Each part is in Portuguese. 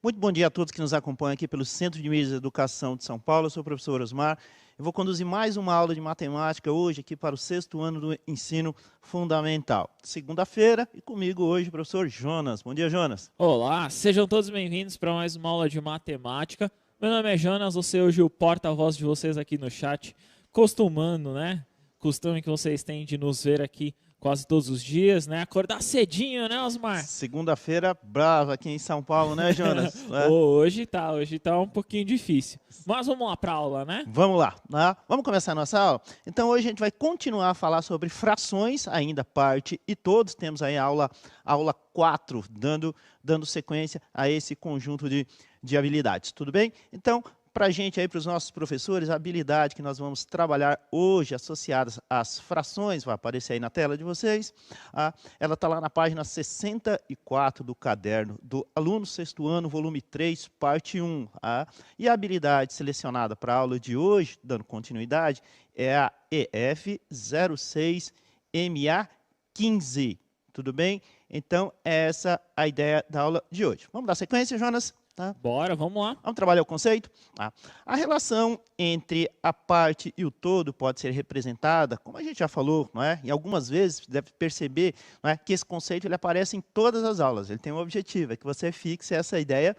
Muito bom dia a todos que nos acompanham aqui pelo Centro de Mídias de Educação de São Paulo. Eu sou o professor Osmar. Eu vou conduzir mais uma aula de matemática hoje aqui para o 6º ano do ensino fundamental. Segunda-feira e comigo hoje o professor Jonas. Bom dia, Jonas. Olá, sejam todos bem-vindos para mais uma aula de matemática. Meu nome é Jonas, vou ser hoje o porta-voz de vocês aqui no chat, costume que vocês têm de nos ver aqui quase todos os dias, né? Acordar cedinho, né, Osmar? Segunda-feira brava aqui em São Paulo, né, Jonas? Hoje tá um pouquinho difícil. Mas vamos lá para a aula, né? Vamos lá, né? Vamos começar a nossa aula? Então hoje a gente vai continuar a falar sobre frações, ainda parte e todos. Temos aí a aula 4, dando sequência a esse conjunto de habilidades, tudo bem? Então, para a gente aí, para os nossos professores, a habilidade que nós vamos trabalhar hoje, associadas às frações, vai aparecer aí na tela de vocês, ela está lá na página 64 do caderno do aluno 6º ano, volume 3, parte 1. E a habilidade selecionada para a aula de hoje, dando continuidade, é a EF06MA15, tudo bem? Então, é essa a ideia da aula de hoje. Vamos dar sequência, Jonas? Tá? Bora, vamos lá. Vamos trabalhar o conceito? A relação entre a parte e o todo pode ser representada, como a gente já falou, não é? E algumas vezes deve perceber, não é, que esse conceito ele aparece em todas as aulas. Ele tem um objetivo, é que você fixe essa ideia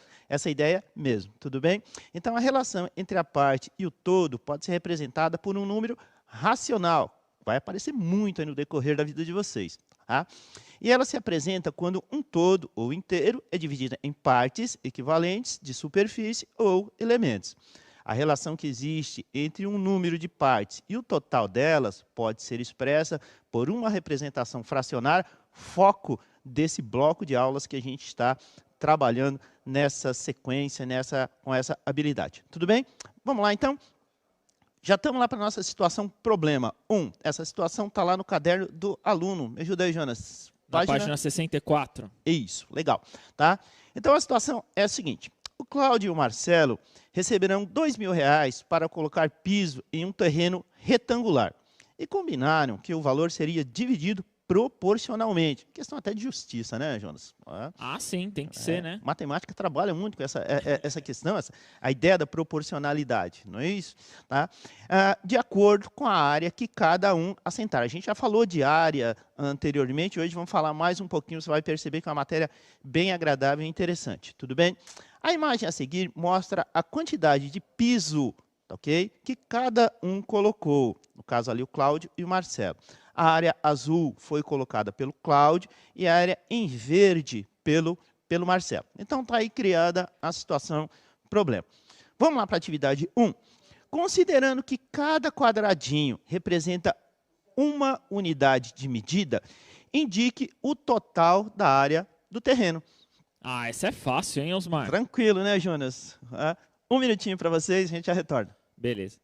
mesmo, tudo bem? Então, a relação entre a parte e o todo pode ser representada por um número racional. Vai aparecer muito aí no decorrer da vida de vocês. E ela se apresenta quando um todo ou inteiro é dividido em partes equivalentes de superfície ou elementos. A relação que existe entre um número de partes e o total delas pode ser expressa por uma representação fracionária, foco desse bloco de aulas que a gente está trabalhando nessa sequência, com essa habilidade. Tudo bem? Vamos lá, então? Já estamos lá para a nossa situação problema 1. Essa situação está lá no caderno do aluno. Me ajuda aí, Jonas. Na página 64. Isso, legal. Tá? Então, a situação é a seguinte. O Cláudio e o Marcelo receberão R$2.000 para colocar piso em um terreno retangular. E combinaram que o valor seria dividido proporcionalmente. Questão até de justiça, né, Jonas? Sim, tem que ser, né? Matemática trabalha muito com essa questão, a ideia da proporcionalidade, não é isso? Tá? De acordo com a área que cada um assentar. A gente já falou de área anteriormente, hoje vamos falar mais um pouquinho, você vai perceber que é uma matéria bem agradável e interessante, tudo bem? A imagem a seguir mostra a quantidade de piso, ok? Que cada um colocou, no caso ali o Cláudio e o Marcelo. A área azul foi colocada pelo Cláudio e a área em verde pelo Marcelo. Então, está aí criada a situação problema. Vamos lá para a atividade 1. Considerando que cada quadradinho representa uma unidade de medida, indique o total da área do terreno. Essa é fácil, hein, Osmar? Tranquilo, né, Jonas? Um minutinho para vocês, a gente já retorna. Beleza.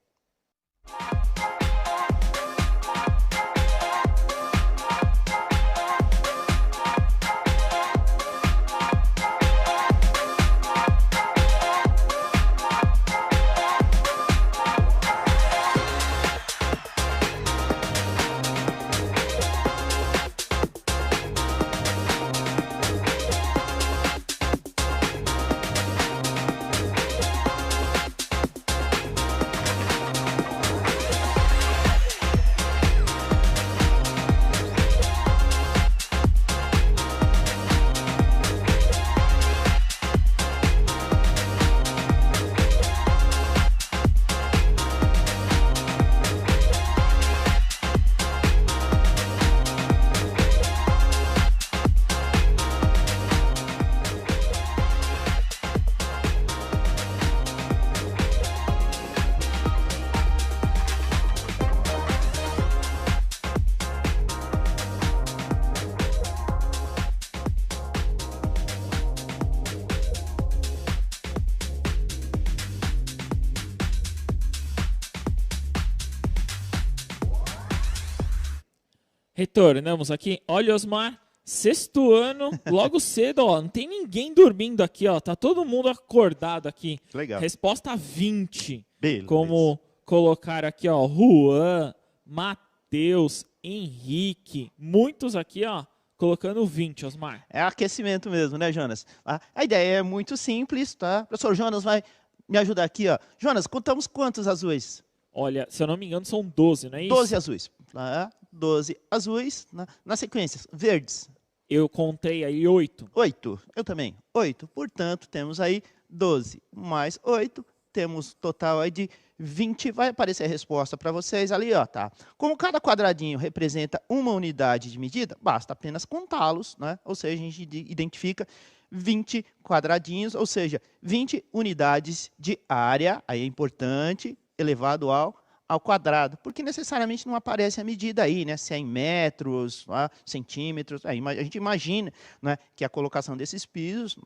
Retornamos aqui. Olha, Osmar, 6º ano, logo cedo, ó, não tem ninguém dormindo aqui, ó, tá todo mundo acordado aqui. Legal. Resposta 20. Beleza. Como colocar aqui, ó, Juan, Matheus, Henrique, muitos aqui, ó, colocando 20, Osmar. É aquecimento mesmo, né, Jonas? A ideia é muito simples, tá? O professor Jonas vai me ajudar aqui, ó. Jonas, contamos quantos azuis? Olha, se eu não me engano, são 12, não é isso? 12 azuis. Tá? 12 azuis. Na sequência, verdes. Eu contei aí 8. 8. Eu também. 8. Portanto, temos aí 12 mais 8. Temos total aí de 20. Vai aparecer a resposta para vocês ali, ó, tá? Como cada quadradinho representa uma unidade de medida, basta apenas contá-los, né? Ou seja, a gente identifica 20 quadradinhos, ou seja, 20 unidades de área, aí é importante, elevado ao quadrado, porque necessariamente não aparece a medida aí, né? Se é em metros, centímetros, aí a gente imagina, né, que a colocação desses pisos,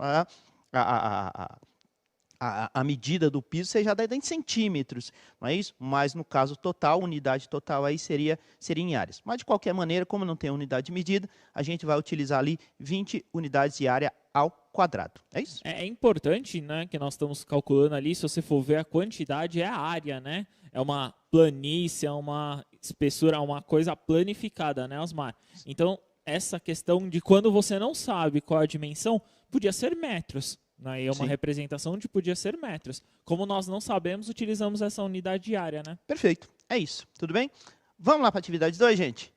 a medida do piso seja dada em centímetros, não é isso? Mas no caso total, unidade total aí seria em áreas. Mas de qualquer maneira, como não tem unidade de medida, a gente vai utilizar ali 20 unidades de área ao quadrado. É isso? É importante, né, que nós estamos calculando ali, se você for ver a quantidade, é a área, né? É uma planície, é uma espessura, é uma coisa planificada, né, Osmar? Então, essa questão de quando você não sabe qual a dimensão, podia ser metros. Aí é uma representação de podia ser metros. Como nós não sabemos, utilizamos essa unidade de área, né? Perfeito. É isso. Tudo bem? Vamos lá para a atividade 2, gente?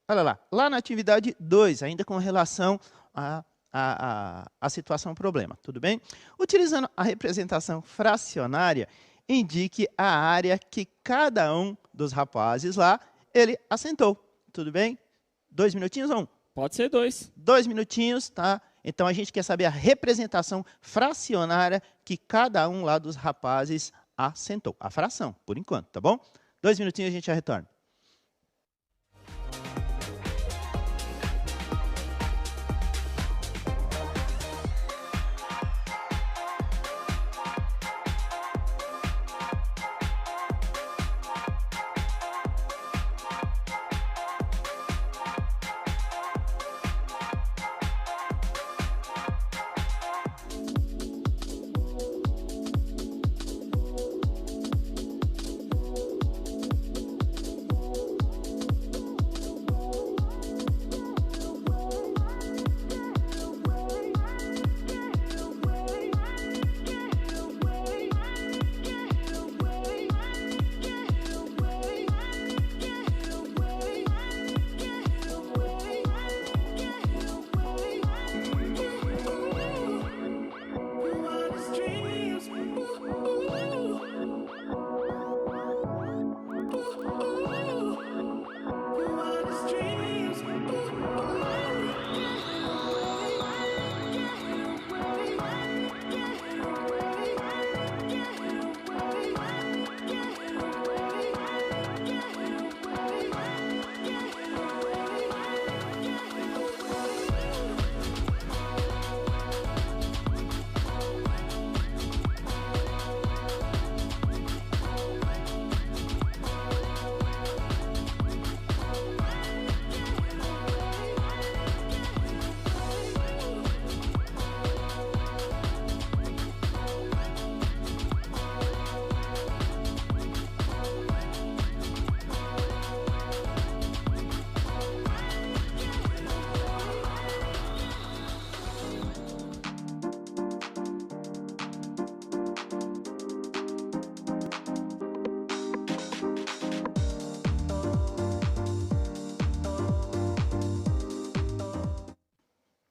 Olha lá. Lá na atividade 2, ainda com relação à situação problema. Tudo bem? Utilizando a representação fracionária, indique a área que cada um dos rapazes lá, ele assentou. Tudo bem? 2 minutinhos ou 1? Pode ser 2. 2 minutinhos, tá? Então, a gente quer saber a representação fracionária que cada um lá dos rapazes assentou. A fração, por enquanto, tá bom? 2 minutinhos e a gente já retorna.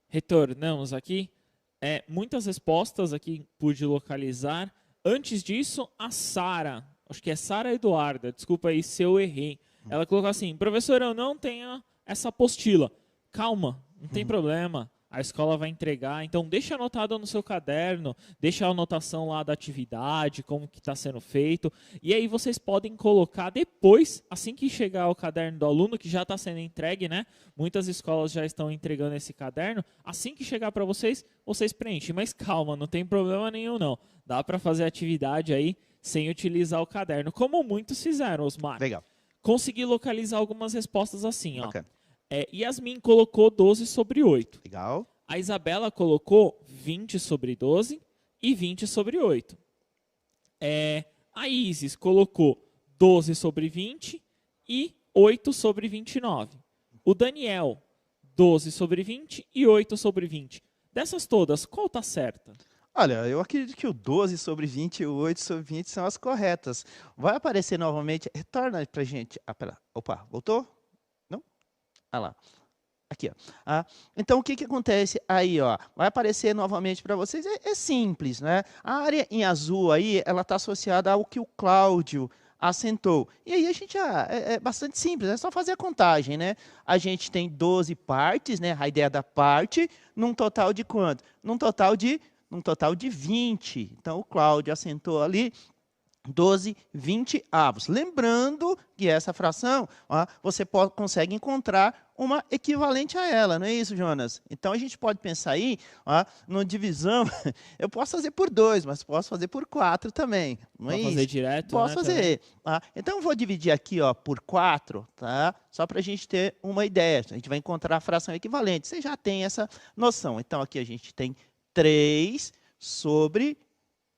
Retornamos aqui. Muitas respostas aqui pude localizar. Antes disso, a Sara, acho que é Sara Eduarda, desculpa aí se eu errei. Ela colocou assim: professor, eu não tenho essa apostila. Calma, não tem problema. A escola vai entregar, então deixa anotado no seu caderno, deixa a anotação lá da atividade, como que está sendo feito. E aí vocês podem colocar depois, assim que chegar o caderno do aluno, que já está sendo entregue, né? Muitas escolas já estão entregando esse caderno. Assim que chegar para vocês, vocês preenchem. Mas calma, não tem problema nenhum não. Dá para fazer atividade aí sem utilizar o caderno, como muitos fizeram, Osmar. Legal. Consegui localizar algumas respostas assim, ó. Bacana. Yasmin colocou 12 sobre 8. Legal. A Isabela colocou 20 sobre 12 e 20 sobre 8. A Isis colocou 12 sobre 20 e 8 sobre 29. O Daniel, 12 sobre 20 e 8 sobre 20. Dessas todas, qual está certa? Olha, eu acredito que o 12 sobre 20 e o 8 sobre 20 são as corretas. Vai aparecer novamente. Retorna para a gente. Ah, pera. Opa, voltou? Não? Ah lá. Aqui, ó. Então, o que acontece aí, ó? Vai aparecer novamente para vocês. É simples, né? A área em azul aí, ela está associada ao que o Cláudio assentou. E aí a gente é bastante simples, é só fazer a contagem, né? A gente tem 12 partes, né? A ideia da parte, num total de quanto? Num total de 20. Então, o Cláudio assentou ali 12, 20 avos. Lembrando que essa fração, ó, você consegue encontrar uma equivalente a ela, não é isso, Jonas? Então, a gente pode pensar aí, ó, numa divisão, eu posso fazer por 2, mas posso fazer por 4 também, não é Pode isso? fazer direto, Posso né, fazer. Tá? Então, eu vou dividir aqui ó, por 4, tá? Só para a gente ter uma ideia. A gente vai encontrar a fração equivalente. Você já tem essa noção. Então, aqui a gente tem 3 sobre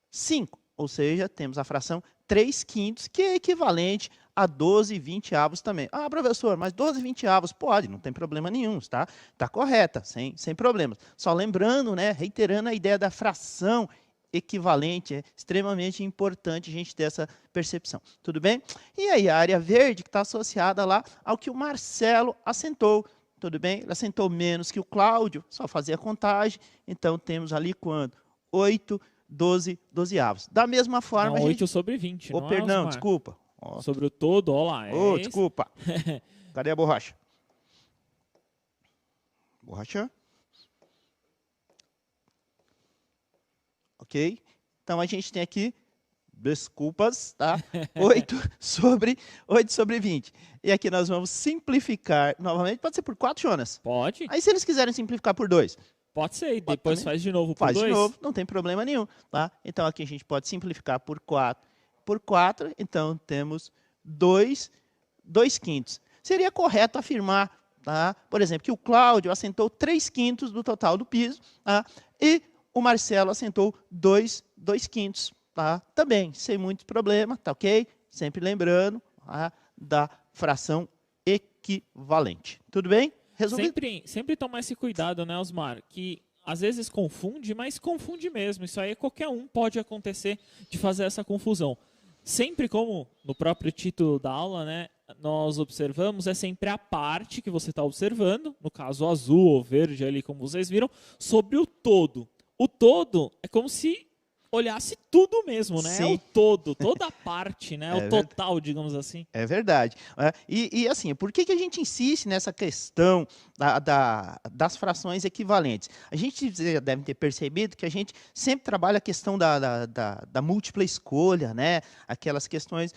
5. Ou seja, temos a fração 3/5, que é equivalente a 12 20 também. Ah, professor, mas 12 20 pode, não tem problema nenhum, está correta, sem problemas. Só lembrando, né, reiterando a ideia da fração equivalente, é extremamente importante a gente ter essa percepção. Tudo bem? E aí, a área verde, que está associada lá ao que o Marcelo assentou. Tudo bem? Ele assentou menos que o Cláudio, só fazer a contagem. Então, temos ali quanto? 8 12 avos. Da mesma forma, não, a 8 gente... sobre 20, Oh, não perdão, é, desculpa. Oh. Sobre o todo, olha lá. Oh, desculpa. Cadê a borracha? Borracha. Ok? Então, a gente tem aqui, desculpas, tá? 8 sobre 20. E aqui nós vamos simplificar novamente. Pode ser por 4, Jonas? Pode. Aí, se eles quiserem simplificar por 2? Pode ser, e Pode depois também. faz de novo por Faz 2. de novo, não tem problema nenhum. Tá? Então, aqui a gente pode simplificar por 4. Por 4, então, temos 2/5. Seria correto afirmar, tá? Por exemplo, que o Cláudio assentou 3/5 do total do piso, tá? E o Marcelo assentou 2/5. Tá? Também, sem muito problema, tá ok? Sempre lembrando, tá? Da fração equivalente. Tudo bem? Resolvido? Sempre tomar esse cuidado, né, Osmar? Que às vezes confunde, mas confunde mesmo. Isso aí qualquer um pode acontecer de fazer essa confusão. Sempre como no próprio título da aula, né, nós observamos, é sempre a parte que você está observando, no caso azul ou verde ali, como vocês viram, sobre o todo. O todo é como se olhasse tudo mesmo, né? Sim. É o todo, toda a parte, né? É o total, digamos assim. É verdade. E assim, por que a gente insiste nessa questão das frações equivalentes? A gente já deve ter percebido que a gente sempre trabalha a questão da múltipla escolha, né? Aquelas questões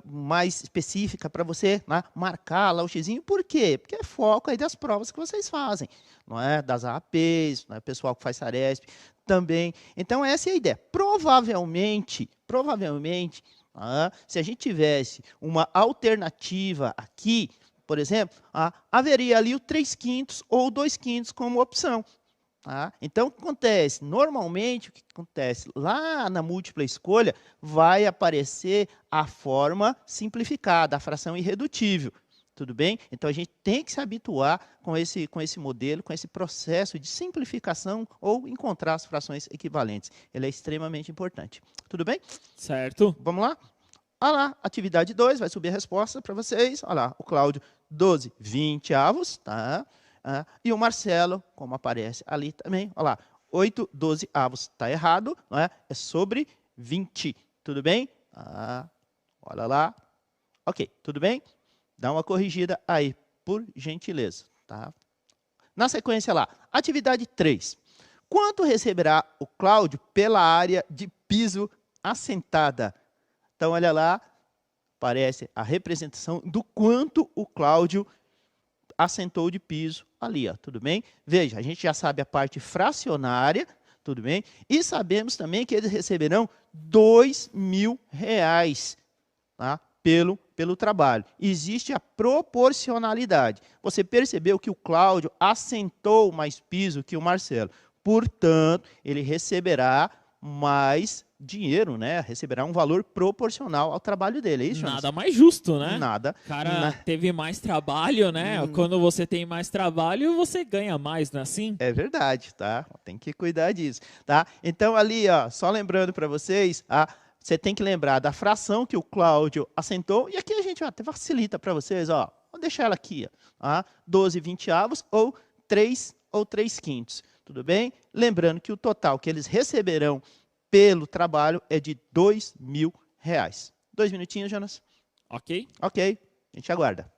mais específicas para você, né, marcar lá o xizinho. Por quê? Porque é foco aí das provas que vocês fazem, não é? Das AAPs, né? O pessoal que faz Saresp também. Então, essa é a ideia. Provavelmente, se a gente tivesse uma alternativa aqui, por exemplo, haveria ali o 3/5 ou 2/5 como opção. Tá? Então, o que acontece? Normalmente, o que acontece? Lá na múltipla escolha, vai aparecer a forma simplificada, a fração irredutível. Tudo bem? Então, a gente tem que se habituar com esse modelo, com esse processo de simplificação ou encontrar as frações equivalentes. Ele é extremamente importante. Tudo bem? Certo. Vamos lá? Olha lá, atividade 2, vai subir a resposta para vocês. Olha lá, o Cláudio, 12 20 tá? E o Marcelo, como aparece ali também, olha lá, 8 12 está errado, não é? É sobre 20. Tudo bem? Olha lá. Ok, tudo bem? Dá uma corrigida aí, por gentileza. Tá? Na sequência lá, atividade 3. Quanto receberá o Cláudio pela área de piso assentada? Então, olha lá, aparece a representação do quanto o Cláudio assentou de piso ali, ó, tudo bem? Veja, a gente já sabe a parte fracionária, tudo bem? E sabemos também que eles receberão R$ 2.000, tá? Pelo trabalho. Existe a proporcionalidade. Você percebeu que o Cláudio assentou mais piso que o Marcelo. Portanto, ele receberá mais dinheiro, né? Receberá um valor proporcional ao trabalho dele, é isso, Jonas? Nada mais justo, né? Nada. O cara teve mais trabalho, né? Quando você tem mais trabalho, você ganha mais, não é assim? É verdade, tá? Tem que cuidar disso, tá? Então ali, ó, só lembrando para vocês, você tem que lembrar da fração que o Cláudio assentou, e aqui a gente até facilita para vocês, ó. Vou deixar ela aqui, ó, 12 vinteavos ou 3 quintos, tudo bem? Lembrando que o total que eles receberão pelo trabalho é de R$2.000. 2 minutinhos, Jonas? Ok. Ok, a gente aguarda.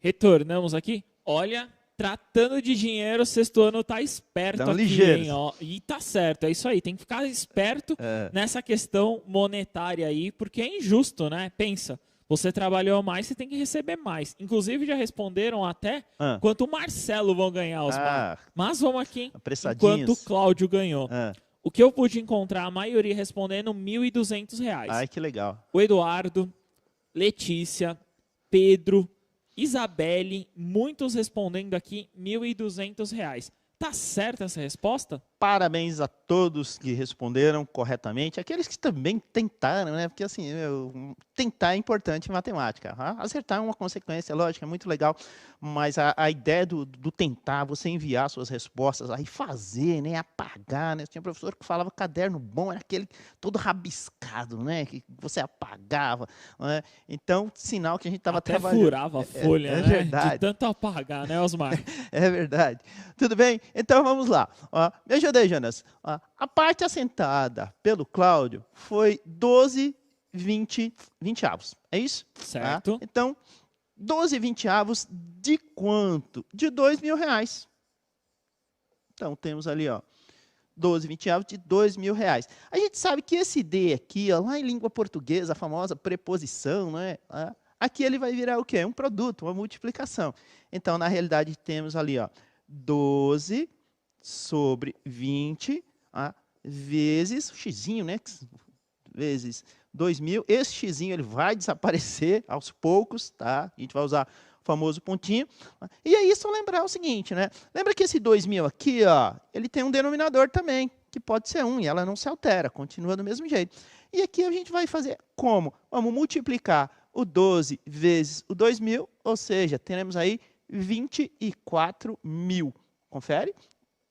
Retornamos aqui. Olha, tratando de dinheiro, o sexto ano tá esperto Tão aqui, ligeiros. hein? Ó, e tá certo, é isso aí. Tem que ficar esperto nessa questão monetária aí, porque é injusto, né? Pensa, você trabalhou mais, você tem que receber mais. Inclusive, já responderam até quanto o Marcelo vão ganhar, Osmar. Mas vamos aqui, enquanto o Cláudio ganhou. O que eu pude encontrar, a maioria respondendo R$1.200. Ai, que legal. O Eduardo, Letícia, Pedro, Isabelle, muitos respondendo aqui R$1.200. Tá certa essa resposta? Parabéns a todos que responderam corretamente. Aqueles que também tentaram, né? Porque assim, tentar é importante em matemática. Acertar é uma consequência, lógica, é muito legal. Mas a ideia do tentar, você enviar suas respostas, aí fazer, né? Apagar, né? Tinha professor que falava que caderno bom era aquele todo rabiscado, né? Que você apagava. Né? Então, sinal que a gente estava trabalhando. Furava a folha, é né? verdade. De tanto apagar, né, Osmar? É verdade. Tudo bem? Então vamos lá. Me ajuda aí, Jonas. A parte assentada pelo Cláudio foi 12 vinteavos. É isso? Certo. Então, 12 vinteavos de quanto? De R$2.000. Então, temos ali, ó, 12 vinteavos de R$2.000. A gente sabe que esse D aqui, ó, lá em língua portuguesa, a famosa preposição, né? Aqui ele vai virar o quê? Um produto, uma multiplicação. Então, na realidade, temos ali, ó, 12 sobre 20 vezes o xizinho, né? Vezes 2.000. Esse xizinho ele vai desaparecer aos poucos, tá? A gente vai usar o famoso pontinho. E aí, só lembrar o seguinte, né? Lembra que esse 2.000 aqui, ó, ele tem um denominador também, que pode ser 1, e ela não se altera, continua do mesmo jeito. E aqui a gente vai fazer como? Vamos multiplicar o 12 vezes o 2.000, ou seja, teremos aí 24.000. Confere?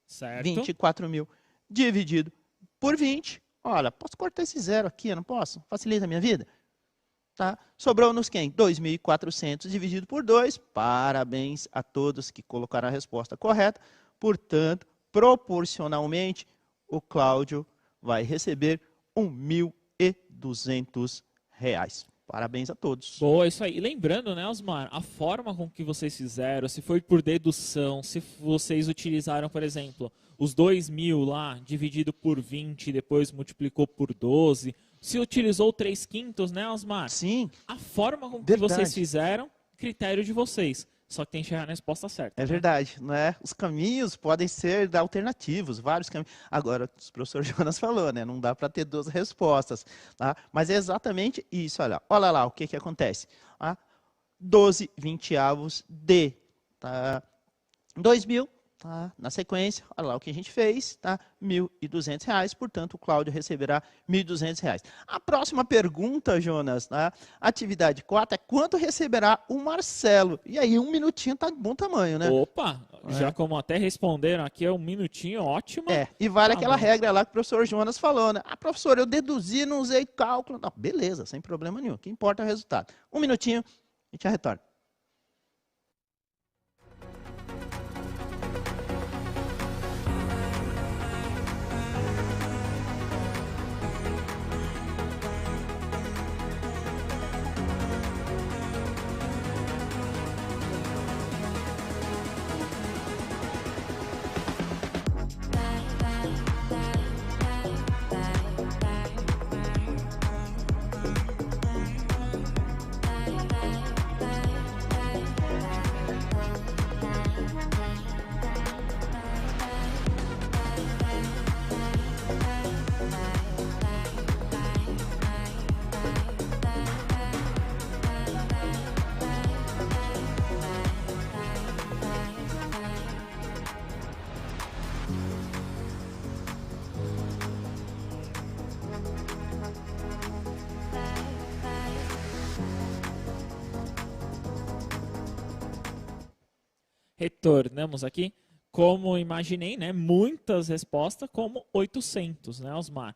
Certo. 24.000 dividido por 20. Olha, posso cortar esse zero aqui, eu não posso? Facilita a minha vida. Tá? Sobrou-nos quem? 2.400 dividido por 2. Parabéns a todos que colocaram a resposta correta. Portanto, proporcionalmente, o Cláudio vai receber R$ 1.200. Parabéns a todos. Boa, isso aí. E lembrando, né, Osmar, a forma com que vocês fizeram, se foi por dedução, se vocês utilizaram, por exemplo, os 2.000 lá, dividido por 20, depois multiplicou por 12, se utilizou 3/5, né, Osmar? Sim. A forma com que Verdade. vocês fizeram, critério de vocês. Só que tem que chegar na resposta certa. É né? verdade, não é? Os caminhos podem ser alternativos, vários caminhos. Agora, o professor Jonas falou, né? Não dá para ter duas respostas, tá? Mas é exatamente isso, olha lá o que que acontece. Tá? 12/20 de, tá? 2.000, tá? Na sequência, olha lá o que a gente fez, tá? R$ 1.200, portanto, o Cláudio receberá R$ 1.200. A próxima pergunta, Jonas, tá? Atividade 4 é quanto receberá o Marcelo? E aí, um minutinho tá de bom tamanho, né? Opa, já como até responderam aqui, é um minutinho, ótimo. E vale Tá aquela bom. regra lá que o professor Jonas falou, né? Ah, professor, eu deduzi, não usei cálculo. Não, beleza, sem problema nenhum. O que importa é o resultado. Um minutinho, a gente já retorna. Retornamos aqui. Como imaginei, né? Muitas respostas, como 800, né, Osmar?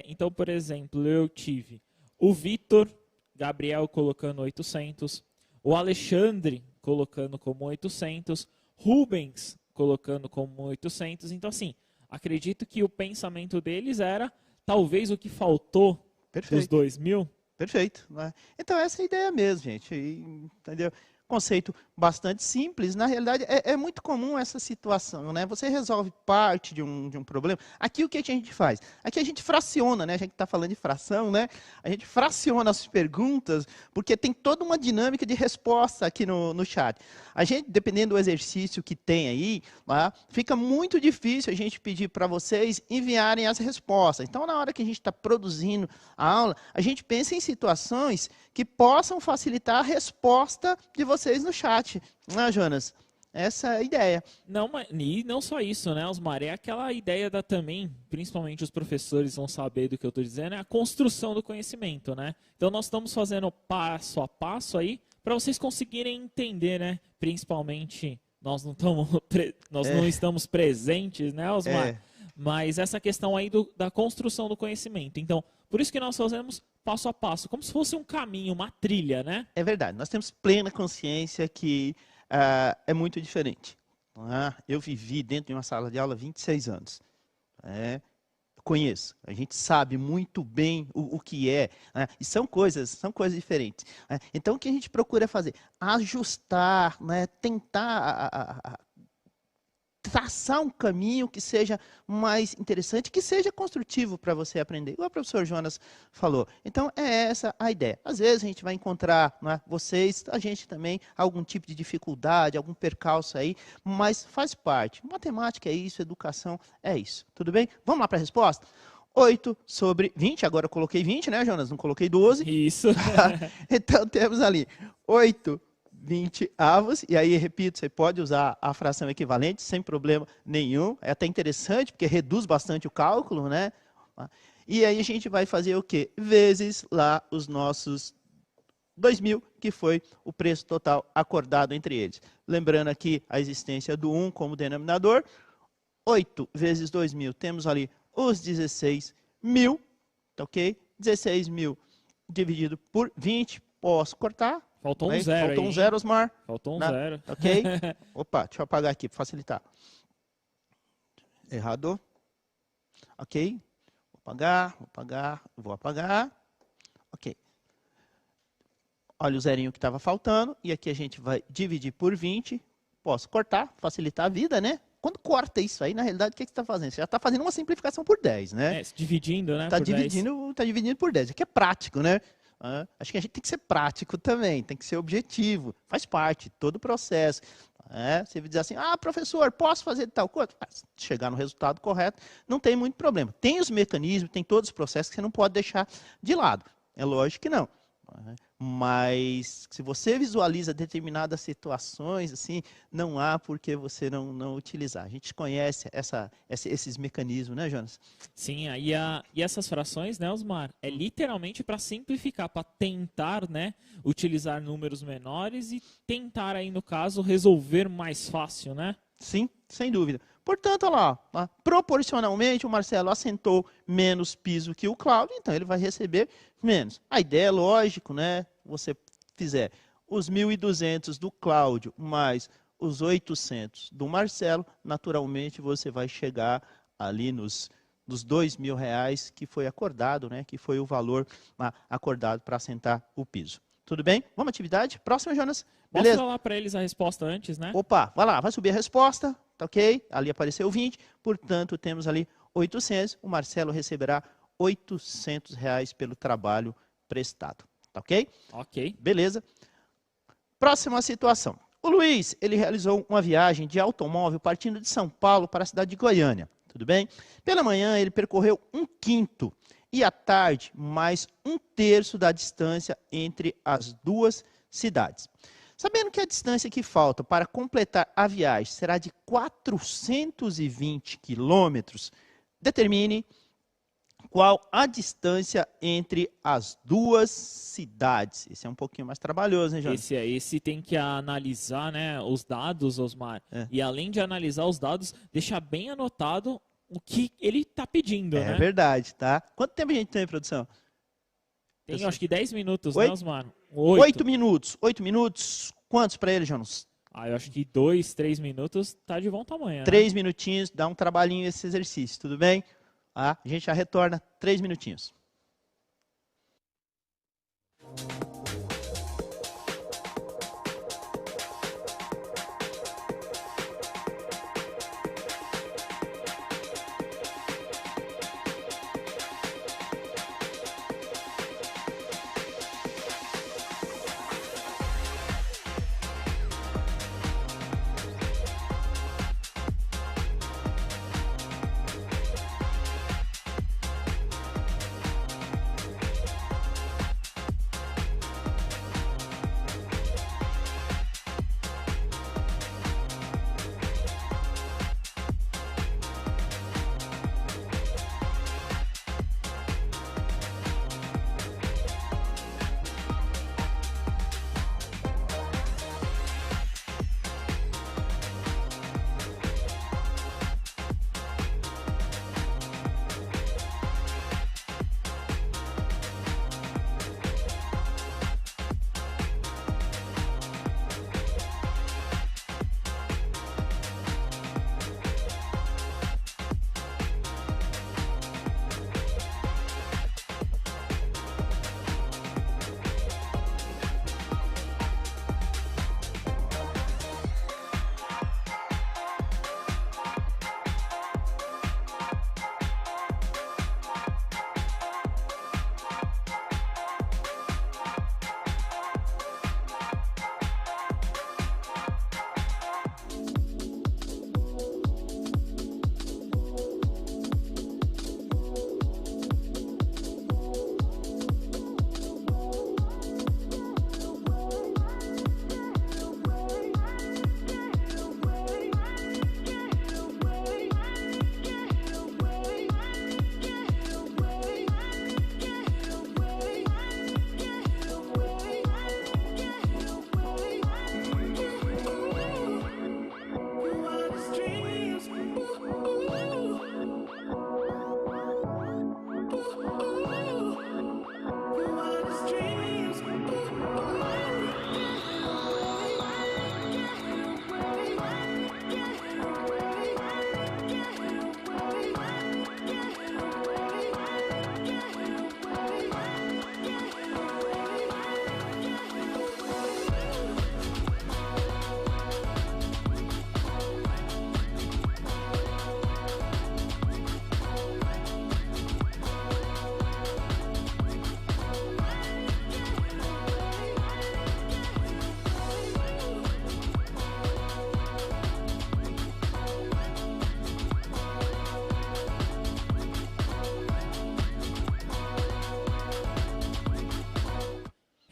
Então, por exemplo, eu tive o Vitor Gabriel colocando 800, o Alexandre colocando como 800, Rubens colocando como 800. Então, assim, acredito que o pensamento deles era talvez o que faltou dos Perfeito. 2.000. Perfeito. Né? Então, essa é a ideia mesmo, gente. Entendeu? Conceito bastante simples. Na realidade, é muito comum essa situação, né? Você resolve parte de um problema. Aqui, o que a gente faz? Aqui a gente fraciona, né? A gente está falando de fração, né? A gente fraciona as perguntas, porque tem toda uma dinâmica de resposta aqui no chat. A gente, dependendo do exercício que tem aí, tá? Fica muito difícil a gente pedir para vocês enviarem as respostas. Então, na hora que a gente está produzindo a aula, a gente pensa em situações que possam facilitar a resposta de vocês no chat. Não é, Jonas? Essa é a ideia. Não, e não só isso, né, Osmar? É aquela ideia também, principalmente os professores vão saber do que eu estou dizendo, é a construção do conhecimento, né? Então nós estamos fazendo passo a passo aí para vocês conseguirem entender, né? Principalmente nós não estamos presentes, né, Osmar? Mas essa questão aí da construção do conhecimento. Então, por isso que nós fazemos passo a passo, como se fosse um caminho, uma trilha, né? É verdade. Nós temos plena consciência que é muito diferente. Eu vivi dentro de uma sala de aula 26 anos. Conheço. A gente sabe muito bem o que é. Né? E são coisas diferentes. Né? Então, o que a gente procura fazer? Ajustar, né? Tentar traçar um caminho que seja mais interessante, que seja construtivo para você aprender, igual o professor Jonas falou. Então, é essa a ideia. Às vezes a gente vai encontrar, né, vocês, a gente também, algum tipo de dificuldade, algum percalço aí, mas faz parte. Matemática é isso, educação é isso. Tudo bem? Vamos lá para a resposta? 8 sobre 20, agora eu coloquei 20, né, Jonas? Não coloquei 12. Isso. Então, temos ali 8/20, e aí, repito, você pode usar a fração equivalente sem problema nenhum, é até interessante, porque reduz bastante o cálculo, né? E aí a gente vai fazer o quê? Vezes lá os nossos 2.000, que foi o preço total acordado entre eles. Lembrando aqui a existência do 1 como denominador, 8 vezes 2.000, temos ali os 16.000, ok? 16.000 dividido por 20, posso cortar? Faltou um zero aí. Faltou um zero, Osmar. Faltou um zero. Ok? Opa, deixa eu apagar aqui para facilitar. Errado. Ok? vou apagar. Ok. Olha o zerinho que estava faltando. E aqui a gente vai dividir por 20. Posso cortar, facilitar a vida, né? Quando corta isso aí, na realidade, o que você está fazendo? Você já está fazendo uma simplificação por 10, né? Dividindo, né? Está dividindo por 10. Aqui é prático, né? Acho que a gente tem que ser prático também, tem que ser objetivo. Faz parte, todo o processo. Você diz assim, professor, posso fazer tal coisa? Chegar no resultado correto, não tem muito problema. Tem os mecanismos, tem todos os processos que você não pode deixar de lado. É lógico que não. Mas se você visualiza determinadas situações, assim, não há por que você não utilizar. A gente conhece esses mecanismos, né, Jonas? Sim, e essas frações, né, Osmar, é literalmente para simplificar, para tentar, né, utilizar números menores e tentar aí, no caso, resolver mais fácil, né? Sim, sem dúvida. Portanto, olha lá, proporcionalmente o Marcelo assentou menos piso que o Cláudio, então ele vai receber menos. A ideia é lógico, né? Você fizer os 1.200 do Cláudio mais os 800 do Marcelo, naturalmente você vai chegar ali nos R$2.000 que foi acordado, né? Que foi o valor acordado para assentar o piso. Tudo bem? Vamos à atividade? Próxima, Jonas. Beleza? Posso falar para eles a resposta antes, né? Opa, vai lá, vai subir a resposta, tá ok? Ali apareceu 20, portanto temos ali 800, o Marcelo receberá R$800 pelo trabalho prestado, tá ok? Ok. Beleza. Próxima situação. O Luiz, ele realizou uma viagem de automóvel partindo de São Paulo para a cidade de Goiânia, tudo bem? Pela manhã ele percorreu 1/5 e à tarde mais 1/3 da distância entre as duas cidades. Sabendo que a distância que falta para completar a viagem será de 420 quilômetros, determine qual a distância entre as duas cidades. Esse é um pouquinho mais trabalhoso, hein, Jonas? Esse tem que analisar, né, os dados, Osmar. E além de analisar os dados, deixar bem anotado o que ele está pedindo, né? É verdade, tá? Quanto tempo a gente tem, produção? Tem, acho que 10 minutos, 8? né, Osmar? 8 minutos. 8 minutos. Quantos para ele, Jonas? Eu acho que 2, 3 minutos tá de bom tamanho, né? 3 minutinhos, dá um trabalhinho esse exercício, tudo bem? A gente já retorna 3 minutinhos.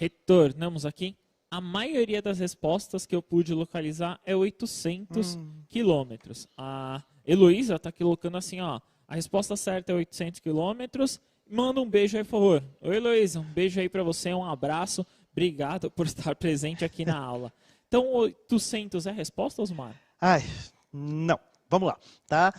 Retornamos aqui. A maioria das respostas que eu pude localizar é 800 quilômetros. A Heloísa está colocando assim, ó. A resposta certa é 800 quilômetros. Manda um beijo aí, por favor. Oi, Heloísa, um beijo aí para você, um abraço. Obrigado por estar presente aqui na aula. Então, 800 é a resposta, Osmar? Ai, não. Vamos lá, tá?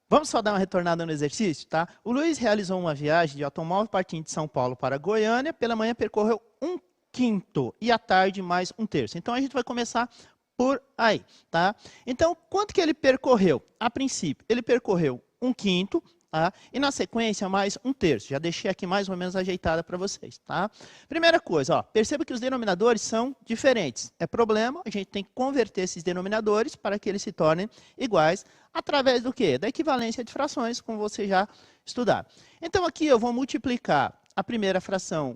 Vamos só dar uma retornada no exercício, tá? O Luiz realizou uma viagem de automóvel partindo de São Paulo para Goiânia. Pela manhã percorreu 1/5 e à tarde mais 1/3. Então, a gente vai começar por aí, tá? Então, quanto que ele percorreu? A princípio, ele percorreu 1/5, tá? E na sequência, mais 1/3. Já deixei aqui mais ou menos ajeitada para vocês, tá? Primeira coisa, ó, perceba que os denominadores são diferentes. É problema, a gente tem que converter esses denominadores para que eles se tornem iguais, através do quê? Da equivalência de frações, como você já estudaram. Então, aqui eu vou multiplicar a primeira fração,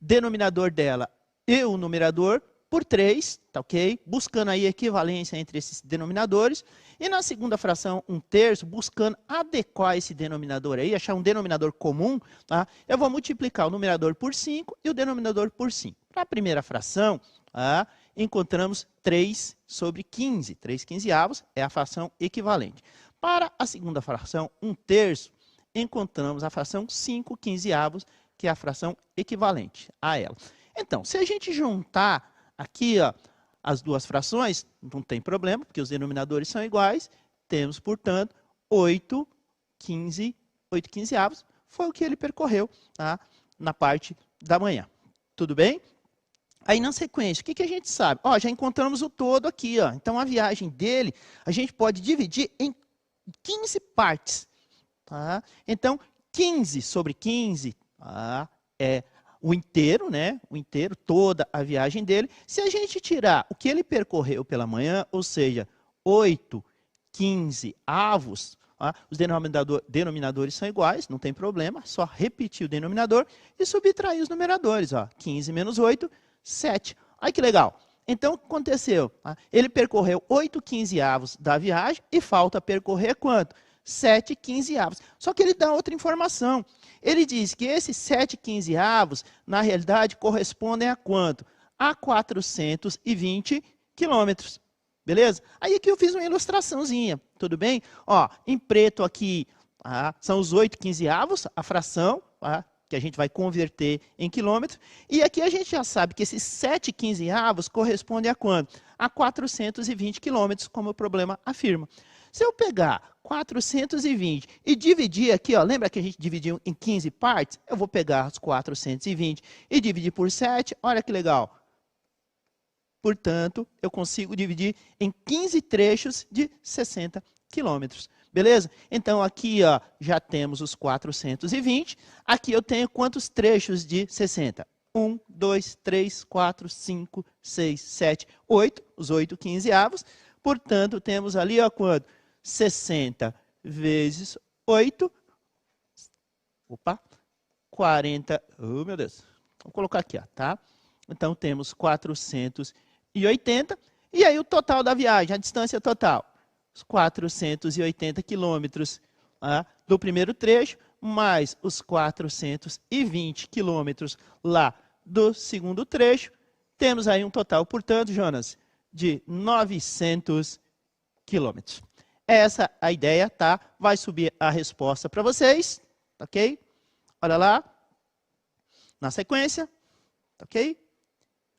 denominador dela e o numerador, por 3, tá ok? Buscando aí equivalência entre esses denominadores. E na segunda fração, 1/3, buscando adequar esse denominador aí, achar um denominador comum, tá? Eu vou multiplicar o numerador por 5 e o denominador por 5. Para a primeira fração, encontramos 3/15. 3/15 é a fração equivalente. Para a segunda fração, 1/3, encontramos a fração 5/15, que é a fração equivalente a ela. Então, se a gente juntar aqui, ó, as duas frações, não tem problema, porque os denominadores são iguais. Temos, portanto, 8/15. 8/15 foi o que ele percorreu, tá? Na parte da manhã. Tudo bem? Aí, na sequência, o que a gente sabe? Ó, já encontramos o todo aqui, ó. Então, a viagem dele, a gente pode dividir em 15 partes. Tá? Então, 15/15 é o inteiro, né? O inteiro, toda a viagem dele. Se a gente tirar o que ele percorreu pela manhã, ou seja, 8/15, os denominadores são iguais, não tem problema, só repetir o denominador e subtrair os numeradores. 15 menos 8, 7. Olha que legal. Então, o que aconteceu? Ele percorreu 8/15 da viagem e falta percorrer quanto? 7/15. Só que ele dá outra informação. Ele diz que esses 7/15, na realidade, correspondem a quanto? A 420 quilômetros. Beleza? Aí aqui eu fiz uma ilustraçãozinha, tudo bem? Ó, em preto aqui, são os 8/15, a fração, que a gente vai converter em quilômetros. E aqui a gente já sabe que esses 7/15 correspondem a quanto? A 420 quilômetros, como o problema afirma. Se eu pegar 420 e dividir aqui, ó, lembra que a gente dividiu em 15 partes? Eu vou pegar os 420 e dividir por 7, olha que legal. Portanto, eu consigo dividir em 15 trechos de 60 quilômetros. Beleza? Então, aqui ó, já temos os 420. Aqui eu tenho quantos trechos de 60? 1, 2, 3, 4, 5, 6, 7, 8. Os 8/15. Portanto, temos ali ó, quanto? 60 vezes 8. 40. Oh, meu Deus. Vou colocar aqui, ó, tá? Então, temos 480. E aí, o total da viagem, a distância total. Os 480 quilômetros do primeiro trecho, mais os 420 quilômetros lá do segundo trecho. Temos aí um total, portanto, Jonas, de 900 quilômetros. Essa é a ideia, tá? Vai subir a resposta para vocês, ok? Olha lá. Na sequência, ok?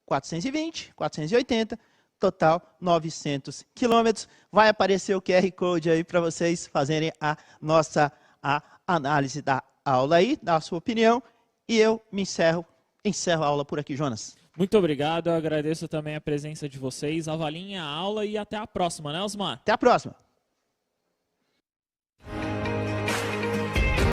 420, 480, total 900 quilômetros. Vai aparecer o QR Code aí para vocês fazerem a nossa análise da aula aí, dar a sua opinião. E eu encerro a aula por aqui, Jonas. Muito obrigado, eu agradeço também a presença de vocês. Avaliem a aula e até a próxima, né, Osmar? Até a próxima.